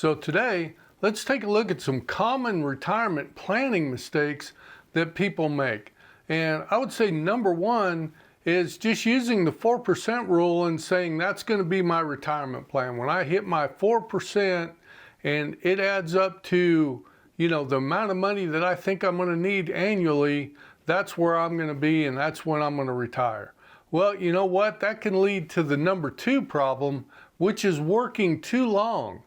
So today, let's take a look at some common retirement planning mistakes that people make. And I would say number one is just using the 4% rule and saying that's going to be my retirement plan. When I hit my 4% and it adds up to, the amount of money that I think I'm going to need annually, that's where I'm going to be and that's when I'm going to retire. Well, you know what? That can lead to the number two problem, which is working too long.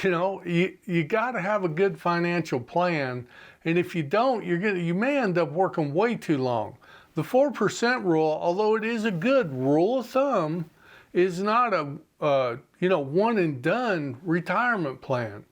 You got to have a good financial plan, and if you don't, you may end up working way too long. The 4% rule, although it is a good rule of thumb, is not a one and done retirement plan.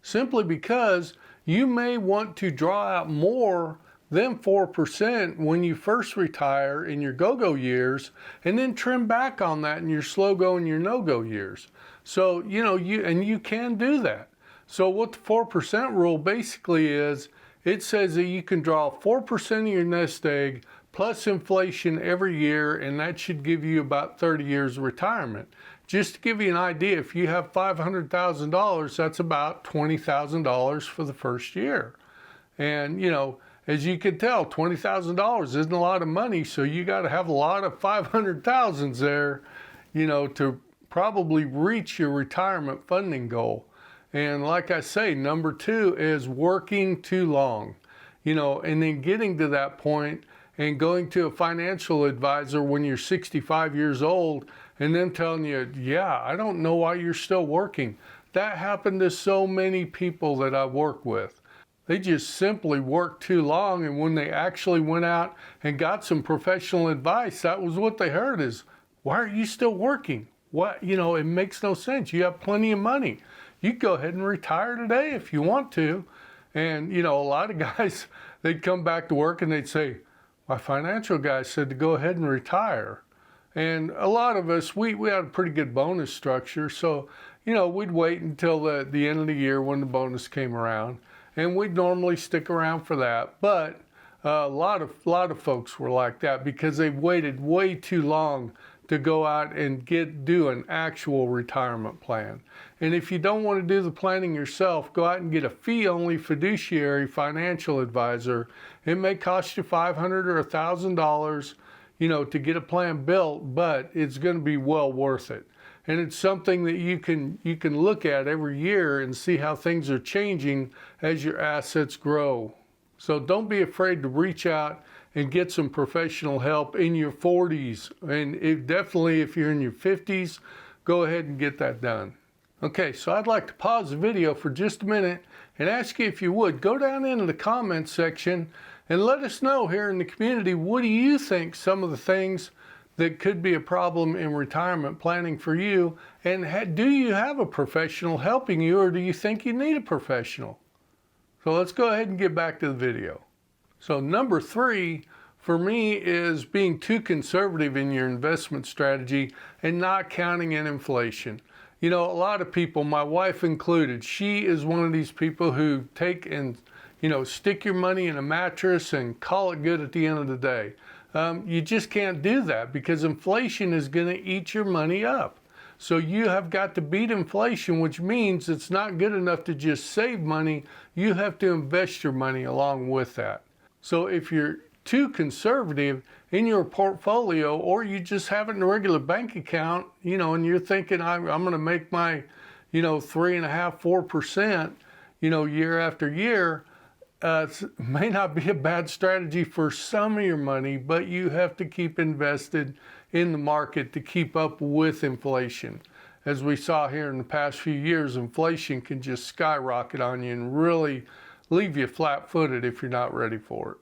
Simply because you may want to draw out more than 4% when you first retire in your go-go years, and then trim back on that in your slow-go and your no-go years. So, you can do that. So what the 4% rule basically is, it says that you can draw 4% of your nest egg plus inflation every year, and that should give you about 30 years of retirement. Just to give you an idea, if you have $500,000, that's about $20,000 for the first year. And, as you can tell, $20,000 isn't a lot of money, so you got to have a lot of 500,000s there, to probably reach your retirement funding goal. And like I say, number two is working too long, and then getting to that point and going to a financial advisor when you're 65 years old and them telling you, yeah, I don't know why you're still working. That happened to so many people that I work with. They just simply worked too long, and when they actually went out and got some professional advice, that was what they heard is, why are you still working? What, it makes no sense. You have plenty of money. You go ahead and retire today if you want to. And, a lot of guys, they'd come back to work and they'd say, my financial guy said to go ahead and retire. And a lot of us, we had a pretty good bonus structure. So, we'd wait until the end of the year when the bonus came around. And we'd normally stick around for that. But a lot of folks were like that because they waited way too long to go out and do an actual retirement plan. And if you don't want to do the planning yourself, go out and get a fee-only fiduciary financial advisor. It may cost you $500 or $1,000, to get a plan built, but it's going to be well worth it. And it's something that you can look at every year and see how things are changing as your assets grow. So don't be afraid to reach out and get some professional help in your 40s. And definitely if you're in your 50s, go ahead and get that done. Okay, so I'd like to pause the video for just a minute and ask you if you would, go down into the comments section and let us know here in the community, what do you think some of the things that could be a problem in retirement planning for you, and do you have a professional helping you, or do you think you need a professional? So let's go ahead and get back to the video. So number three for me is being too conservative in your investment strategy and not counting in inflation. A lot of people, my wife included, she is one of these people who take and stick your money in a mattress and call it good at the end of the day. You just can't do that because inflation is going to eat your money up. So you have got to beat inflation, which means it's not good enough to just save money. You have to invest your money along with that. So if you're too conservative in your portfolio, or you just have it in a regular bank account, and you're thinking, I'm going to make my, 3.5%, 4%, year after year, it may not be a bad strategy for some of your money, but you have to keep invested in the market to keep up with inflation. As we saw here in the past few years, inflation can just skyrocket on you and really leave you flat-footed if you're not ready for it.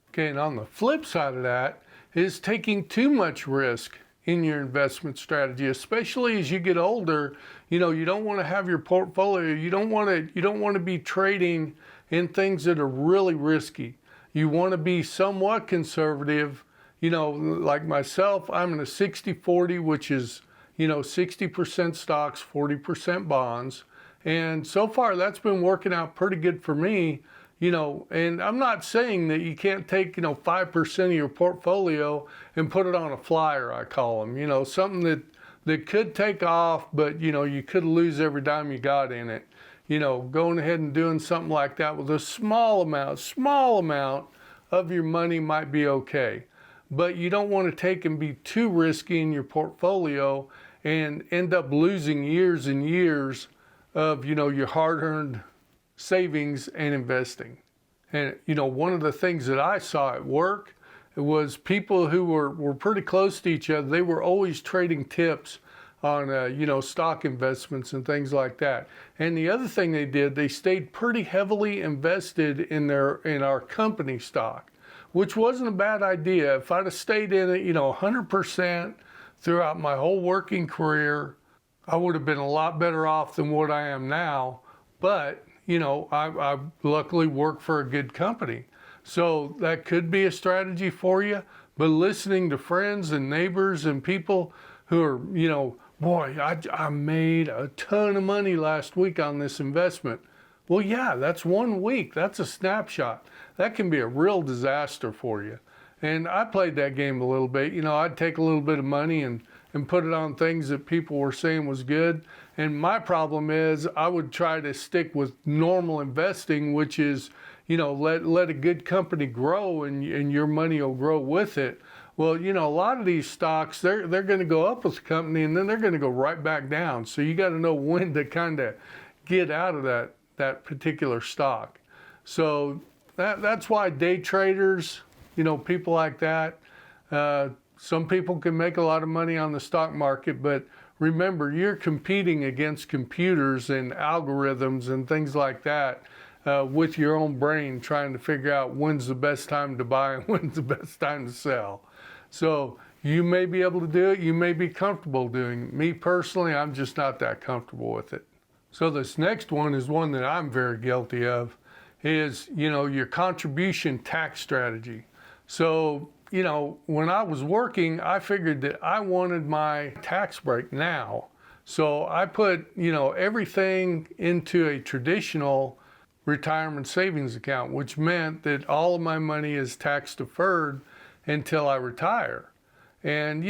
Okay, and on the flip side of that is taking too much risk in your investment strategy, especially as you get older. You don't want to have your portfolio, you don't want to be trading in things that are really risky. You want to be somewhat conservative. Like myself, I'm in a 60-40, which is 60% stocks, 40% bonds. And so far that's been working out pretty good for me. And I'm not saying that you can't take, 5% of your portfolio and put it on a flyer, I call them, something that could take off, but you could lose every dime you got in it. Going ahead and doing something like that with a small amount of your money might be okay. But you don't want to take and be too risky in your portfolio and end up losing years and years of, your hard-earned savings and investing. And, one of the things that I saw at work was people who were pretty close to each other. They were always trading tips on, stock investments and things like that. And the other thing they did, they stayed pretty heavily invested in our company stock, which wasn't a bad idea. If I'd have stayed in it, 100% throughout my whole working career, I would have been a lot better off than what I am now. But, I luckily work for a good company. So that could be a strategy for you. But listening to friends and neighbors and people who are, boy, I made a ton of money last week on this investment. Well, yeah, that's 1 week. That's a snapshot. That can be a real disaster for you. And I played that game a little bit. I'd take a little bit of money and put it on things that people were saying was good. And my problem is I would try to stick with normal investing, which is, let a good company grow and your money will grow with it. Well, a lot of these stocks, they're going to go up with the company and then they're going to go right back down. So you got to know when to kind of get out of that particular stock. So that's why day traders, people like that, some people can make a lot of money on the stock market, but remember, you're competing against computers and algorithms and things like that with your own brain, trying to figure out when's the best time to buy and when's the best time to sell. So you may be able to do it, you may be comfortable doing it. Me personally, I'm just not that comfortable with it. So this next one is one that I'm very guilty of, is, your contribution tax strategy. So, when I was working, I figured that I wanted my tax break now. So I put, everything into a traditional retirement savings account, which meant that all of my money is tax deferred until I retire. And,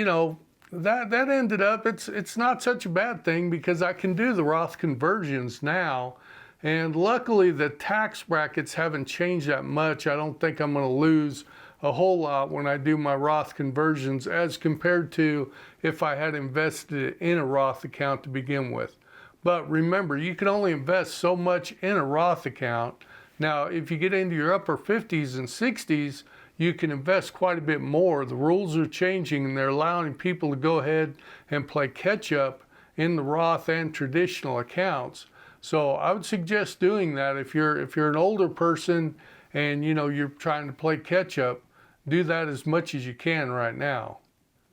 that ended up, it's not such a bad thing because I can do the Roth conversions now. And luckily the tax brackets haven't changed that much. I don't think I'm going to lose a whole lot when I do my Roth conversions as compared to if I had invested in a Roth account to begin with. But remember, you can only invest so much in a Roth account. Now, if you get into your upper 50s and 60s, you can invest quite a bit more. The rules are changing and they're allowing people to go ahead and play catch up in the Roth and traditional accounts. So I would suggest doing that if you're an older person and you're trying to play catch up. Do that as much as you can right now.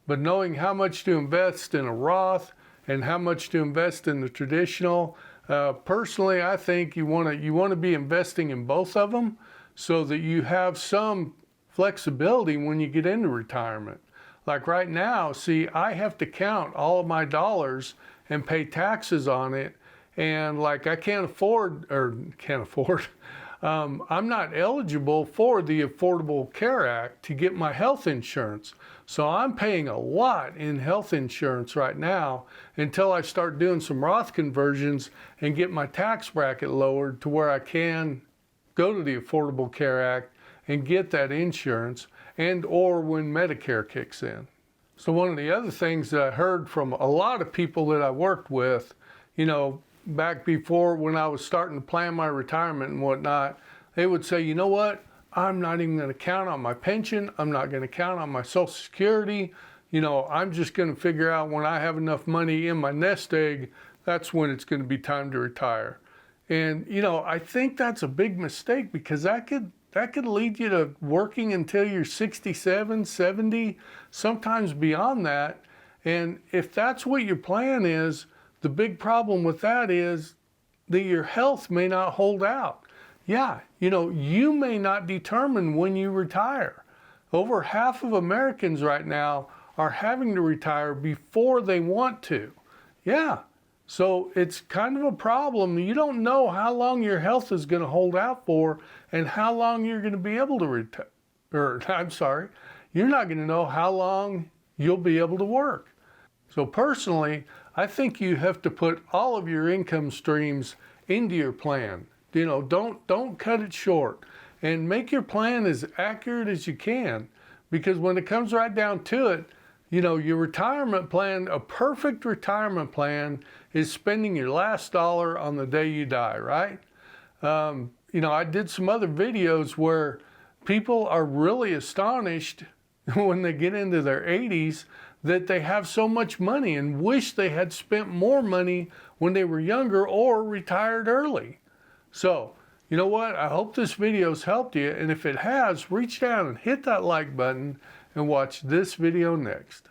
But knowing how much to invest in a Roth and how much to invest in the traditional, personally, I think you want to be investing in both of them so that you have some flexibility when you get into retirement. Like right now, see, I have to count all of my dollars and pay taxes on it, and like I can't afford. I'm not eligible for the Affordable Care Act to get my health insurance. So I'm paying a lot in health insurance right now until I start doing some Roth conversions and get my tax bracket lowered to where I can go to the Affordable Care Act and get that insurance, and or when Medicare kicks in. So one of the other things that I heard from a lot of people that I worked with, back before when I was starting to plan my retirement and whatnot, they would say, you know what, I'm not even going to count on my pension. I'm not going to count on my Social Security. I'm just going to figure out when I have enough money in my nest egg, that's when it's going to be time to retire. And, I think that's a big mistake because that could lead you to working until you're 67, 70, sometimes beyond that. And if that's what your plan is, the big problem with that is that your health may not hold out. Yeah, you may not determine when you retire. Over half of Americans right now are having to retire before they want to. Yeah, so it's kind of a problem. You don't know how long your health is going to hold out for and how long you're going to be able to retire. You're not going to know how long you'll be able to work. So personally, I think you have to put all of your income streams into your plan. You know, don't cut it short, and make your plan as accurate as you can, because when it comes right down to it, you know, your retirement plan, a perfect retirement plan is spending your last dollar on the day you die, right? You know, I did some other videos where people are really astonished when they get into their 80s that they have so much money and wish they had spent more money when they were younger or retired early. So, you know what? I hope this video's helped you, and if it has, reach down and hit that like button and watch this video next.